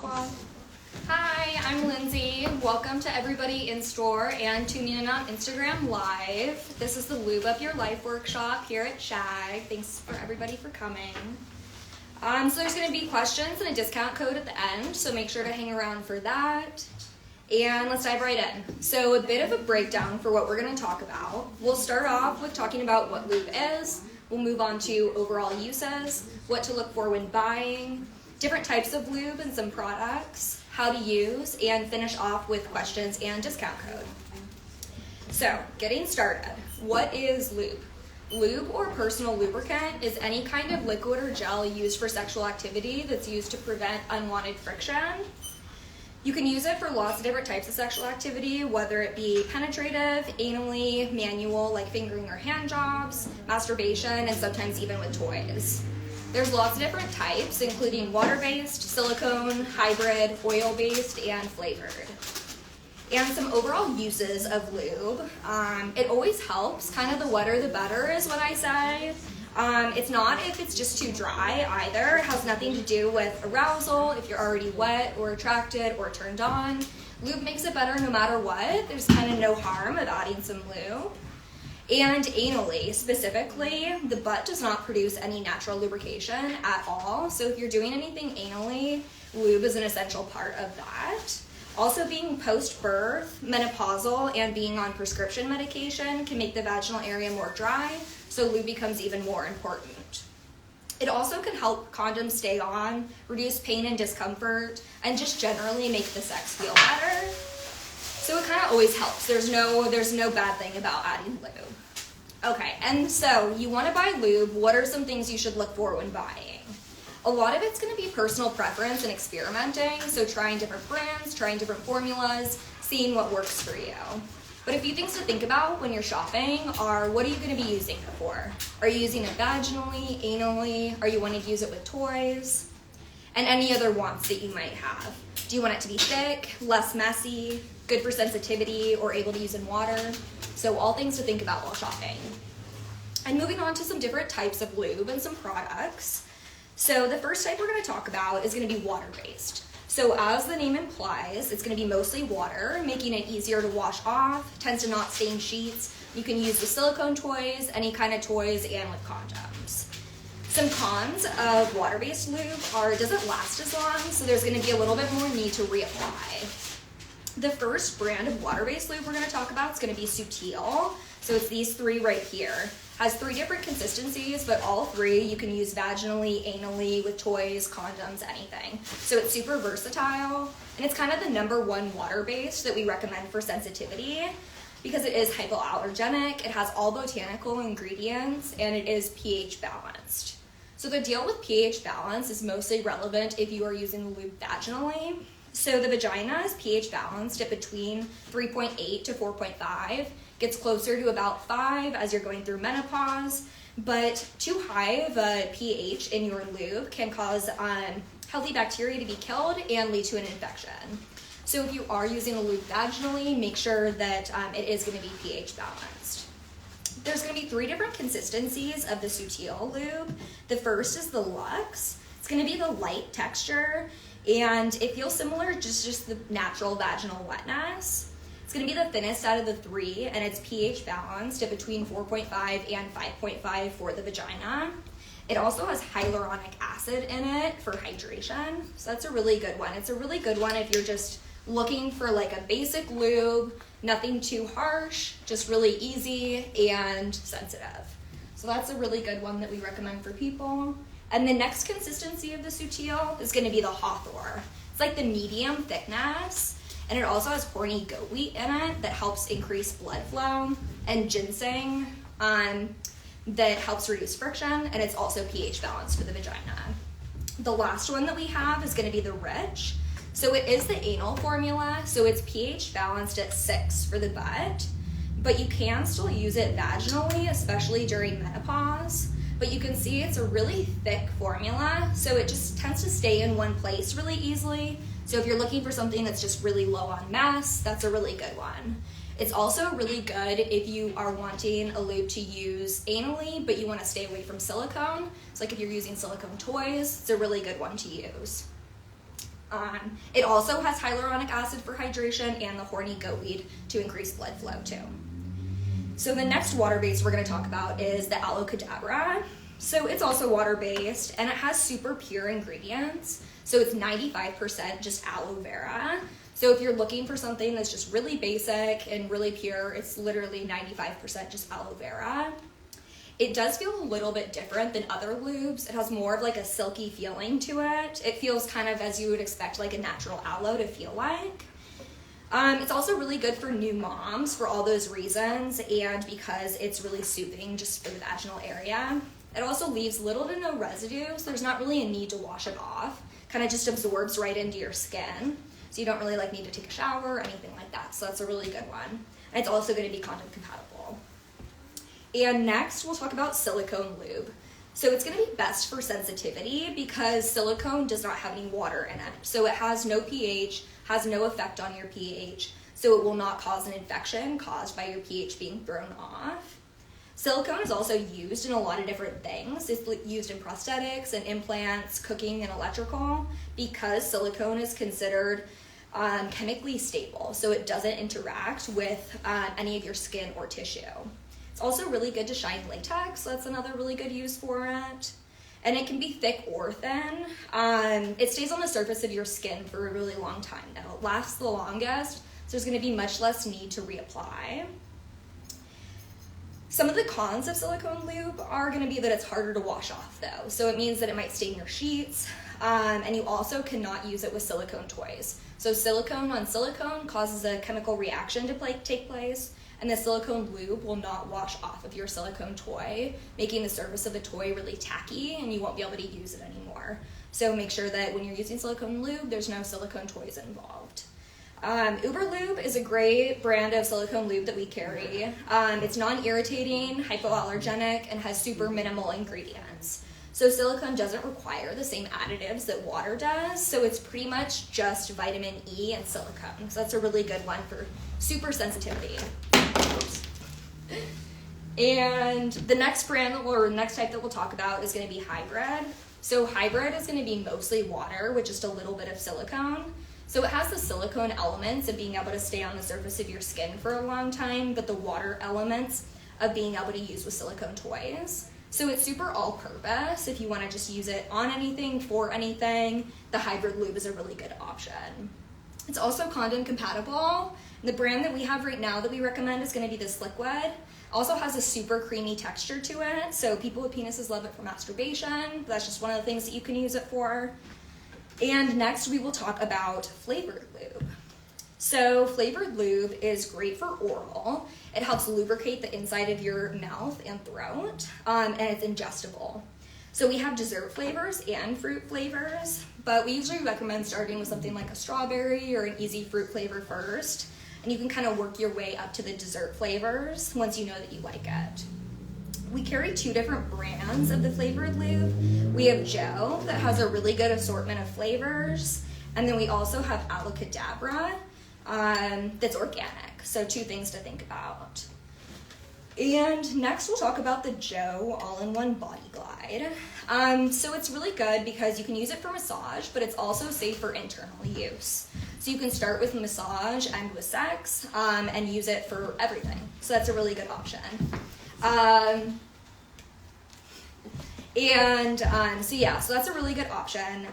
Hi, I'm Lindsay. Welcome to everybody in store and tuning in on Instagram Live. This is the Lube Up Your Life workshop here at Shag. Thanks for everybody for coming. So there's going to be questions and a discount code at the end, so make sure to hang around for that. And let's dive right in. So a bit of a breakdown for what we're going to talk about. We'll start off with talking about what lube is. We'll move on to overall uses, what to look for when buying, different types of lube and some products, how to use, and finish off with questions and discount code. So, getting started. What is lube? Lube or personal lubricant is any kind of liquid or gel used for sexual activity that's used to prevent unwanted friction. You can use it for lots of different types of sexual activity, whether it be penetrative, anally, manual, like fingering or hand jobs, masturbation, and sometimes even with toys. There's lots of different types, including water-based, silicone, hybrid, oil-based, and flavored. And some overall uses of lube. It always helps. Kind of the wetter the better is what I say. It's not if it's just too dry either. It has nothing to do with arousal, if you're already wet or attracted or turned on. Lube makes it better no matter what. There's kind of no harm of adding some lube. And anally, specifically, the butt does not produce any natural lubrication at all. So if you're doing anything anally, lube is an essential part of that. Also, being post-birth, menopausal, and being on prescription medication can make the vaginal area more dry, so lube becomes even more important. It also can help condoms stay on, reduce pain and discomfort, and just generally make the sex feel better. So it kind of always helps. There's no bad thing about adding lube. Okay, and so you want to buy lube. What are some things you should look for when buying? A lot of it's going to be personal preference and experimenting, so trying different brands, trying different formulas, seeing what works for you. But a few things to think about when you're shopping are, what are you going to be using it for? Are you using it vaginally, anally? Are you wanting to use it with toys? And any other wants that you might have. Do you want it to be thick, less messy, good for sensitivity, or able to use in water? So all things to think about while shopping. And moving on to some different types of lube and some products. So the first type we're going to talk about is going to be water-based. So as the name implies, it's going to be mostly water, making it easier to wash off, tends to not stain sheets. You can use with silicone toys, any kind of toys, and with condoms. Some cons of water-based lube are it doesn't last as long, so there's going to be a little bit more need to reapply. The first brand of water-based lube we're going to talk about is going to be Sutil. So it's these three right here. Has 3 different consistencies, but all 3 you can use vaginally, anally, with toys, condoms, anything. So it's super versatile, and it's kind of the #1 water-based that we recommend for sensitivity because it is hypoallergenic, it has all botanical ingredients, and it is pH balanced. So the deal with pH balance is mostly relevant if you are using the lube vaginally. So the vagina is pH balanced at between 3.8 to 4.5. Gets closer to about 5 as you're going through menopause, but too high of a pH in your lube can cause healthy bacteria to be killed and lead to an infection. So if you are using a lube vaginally, make sure that it is going to be pH balanced. There's going to be 3 different consistencies of the Sutil lube. The first is the Luxe. It's going to be the light texture, and it feels similar to just the natural vaginal wetness. It's going to be the thinnest out of the 3, and it's pH balanced at between 4.5 and 5.5 for the vagina. It also has hyaluronic acid in it for hydration, so that's a really good one. It's a really good one if you're just looking for like a basic lube, nothing too harsh, just really easy and sensitive. So that's a really good one that we recommend for people. And the next consistency of the Sutil is going to be the Hawthorne. It's like the medium thickness. And it also has horny goat wheat in it that helps increase blood flow, and ginseng that helps reduce friction, and it's also pH balanced for the vagina. The last one that we have is going to be the Rich. So it is the anal formula, so it's pH balanced at 6 for the butt, but you can still use it vaginally, especially during menopause. But you can see it's a really thick formula, so it just tends to stay in one place really easily. So if you're looking for something that's just really low on mass, that's a really good one. It's also really good if you are wanting a lube to use anally, but you want to stay away from silicone. So like if you're using silicone toys, it's a really good one to use. It also has hyaluronic acid for hydration and the horny goatweed to increase blood flow too. So the next water-based we're going to talk about is the aloe cadabra. So it's also water-based and it has super pure ingredients. So it's 95% just aloe vera. So if you're looking for something that's just really basic and really pure, it's literally 95% just aloe vera. It does feel a little bit different than other lubes. It has more of like a silky feeling to it. It feels kind of as you would expect like a natural aloe to feel like. It's also really good for new moms for all those reasons and because it's really soothing just for the vaginal area. It also leaves little to no residue, so there's not really a need to wash it off. Kind of just absorbs right into your skin. So you don't really like need to take a shower or anything like that. So that's a really good one. And it's also going to be condom compatible. And next we'll talk about silicone lube. So it's going to be best for sensitivity because silicone does not have any water in it. So it has no pH, has no effect on your pH. So it will not cause an infection caused by your pH being thrown off. Silicone is also used in a lot of different things. It's used in prosthetics and implants, cooking, and electrical because silicone is considered chemically stable, so it doesn't interact with any of your skin or tissue. It's also really good to shine latex, so that's another really good use for it. And it can be thick or thin. It stays on the surface of your skin for a really long time though. It lasts the longest, so there's going to be much less need to reapply. Some of the cons of silicone lube are going to be that it's harder to wash off though. So it means that it might stain your sheets, and you also cannot use it with silicone toys. So silicone on silicone causes a chemical reaction to take place, and the silicone lube will not wash off of your silicone toy, making the surface of the toy really tacky and you won't be able to use it anymore. So make sure that when you're using silicone lube, there's no silicone toys involved. Uber Lube is a great brand of silicone lube that we carry. It's non-irritating, hypoallergenic, and has super minimal ingredients. So silicone doesn't require the same additives that water does, so it's pretty much just vitamin E and silicone. So that's a really good one for super sensitivity. Oops. And the next brand or next type that we'll talk about is going to be hybrid. So hybrid is going to be mostly water with just a little bit of silicone. So it has the silicone elements of being able to stay on the surface of your skin for a long time, but the water elements of being able to use with silicone toys. So it's super all-purpose. If you want to just use it on anything, for anything, the hybrid lube is a really good option. It's also condom compatible. The brand that we have right now that we recommend is going to be this liquid. Also has a super creamy texture to it, so people with penises love it for masturbation. That's just one of the things that you can use it for. And next we will talk about flavored lube. So flavored lube is great for oral. It helps lubricate the inside of your mouth and throat, and it's ingestible. So we have dessert flavors and fruit flavors, but we usually recommend starting with something like a strawberry or an easy fruit flavor first, and you can kind of work your way up to the dessert flavors once you know that you like it. We carry 2 different brands of the flavored lube. We have Joe that has a really good assortment of flavors, and then we also have aloe cadabra that's organic. So 2 things to think about. And next we'll talk about the Joe all-in-one body glide. So it's really good because you can use it for massage, but it's also safe for internal use. So you can start with massage and with sex, and use it for everything. So that's a really good option. So that's a really good option.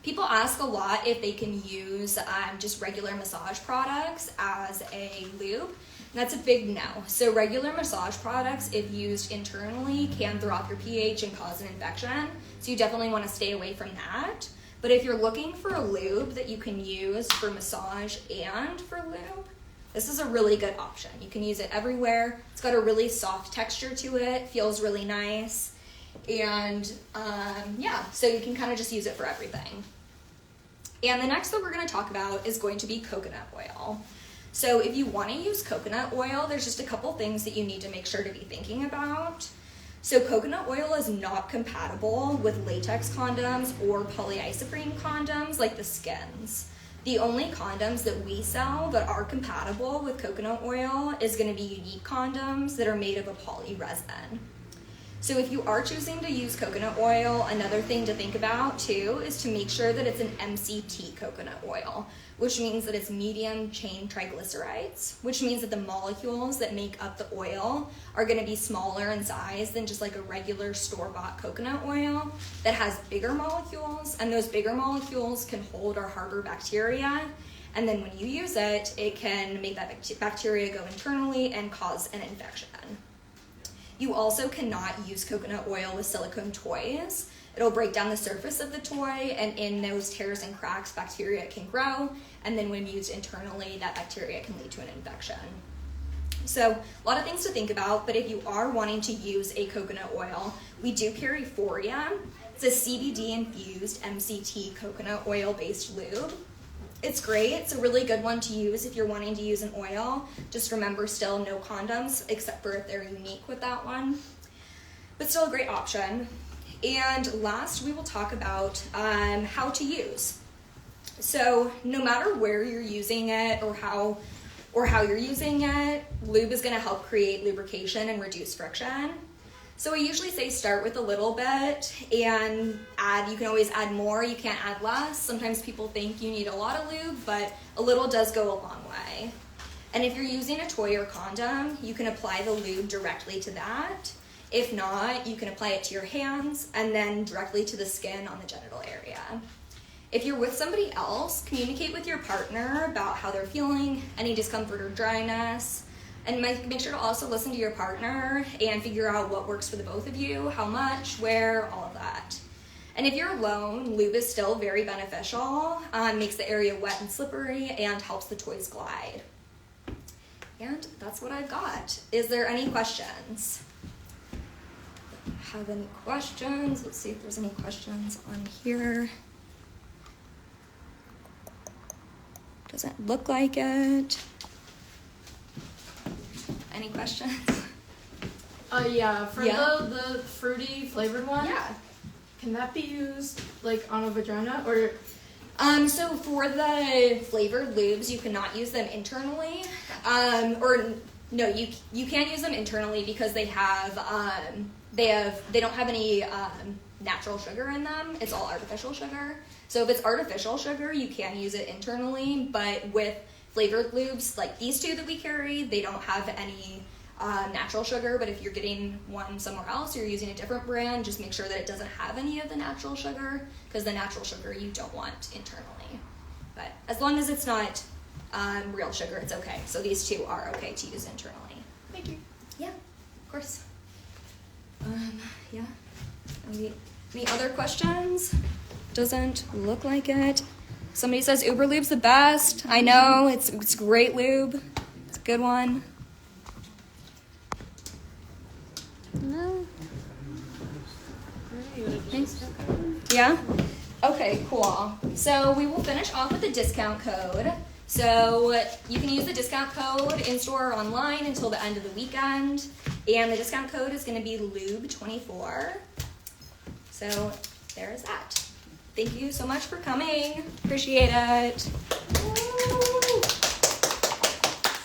People ask a lot if they can use just regular massage products as a lube. And that's a big no. So regular massage products, if used internally, can throw off your pH and cause an infection. So you definitely want to stay away from that. But if you're looking for a lube that you can use for massage and for lube, this is a really good option. You can use it everywhere. It's got a really soft texture to it, feels really nice. And so you can kind of just use it for everything. And the next that we're going to talk about is going to be coconut oil. So if you want to use coconut oil, there's just a couple things that you need to make sure to be thinking about. So coconut oil is not compatible with latex condoms or polyisoprene condoms like the Skins. The only condoms that we sell that are compatible with coconut oil is going to be unique condoms that are made of a poly resin. So if you are choosing to use coconut oil, another thing to think about too is to make sure that it's an MCT coconut oil, which means that it's medium chain triglycerides, which means that the molecules that make up the oil are going to be smaller in size than just like a regular store-bought coconut oil that has bigger molecules, and those bigger molecules can hold or harbor bacteria, and then when you use it, it can make that bacteria go internally and cause an infection. You also cannot use coconut oil with silicone toys. It'll break down the surface of the toy, and in those tears and cracks, bacteria can grow, and then when used internally, that bacteria can lead to an infection. So a lot of things to think about, but if you are wanting to use a coconut oil, we do carry Foria. It's a CBD-infused MCT coconut oil-based lube. It's great. It's a really good one to use if you're wanting to use an oil. Just remember, still no condoms, except for if they're unique with that one. But still a great option. And last, we will talk about how to use. So no matter where you're using it or how you're using it, lube is going to help create lubrication and reduce friction. So I usually say start with a little bit and add. You can always add more, you can't add less. Sometimes people think you need a lot of lube, but a little does go a long way. And if you're using a toy or condom, you can apply the lube directly to that. If not, you can apply it to your hands and then directly to the skin on the genital area. If you're with somebody else, communicate with your partner about how they're feeling, any discomfort or dryness. And make sure to also listen to your partner and figure out what works for the both of you, how much, where, all of that. And if you're alone, lube is still very beneficial, makes the area wet and slippery, and helps the toys glide. And that's what I've got. Is there any questions? Have any questions? Let's see if there's any questions on here. Doesn't look like it. Any questions? Yeah, for the fruity flavored one. Yeah. Can that be used like on a vagina or? So for the flavored lubes, you cannot use them internally. No, you can't use them internally because they don't have any natural sugar in them. It's all artificial sugar. So if it's artificial sugar, you can use it internally, but with flavored lubes like these two that we carry, they don't have any natural sugar, but if you're getting one somewhere else, you're using a different brand, just make sure that it doesn't have any of the natural sugar, because the natural sugar you don't want internally. But as long as it's not real sugar, it's okay. So these two are okay to use internally. Thank you. Yeah, of course. Yeah. Any other questions? Doesn't look like it. Somebody says Uber Lube's the best. I know, it's great lube. It's a good one. No. Yeah? Okay, cool. So we will finish off with the discount code. So you can use the discount code in-store or online until the end of the weekend. And the discount code is going to be LUBE24. So there is that. Thank you so much for coming. Appreciate it.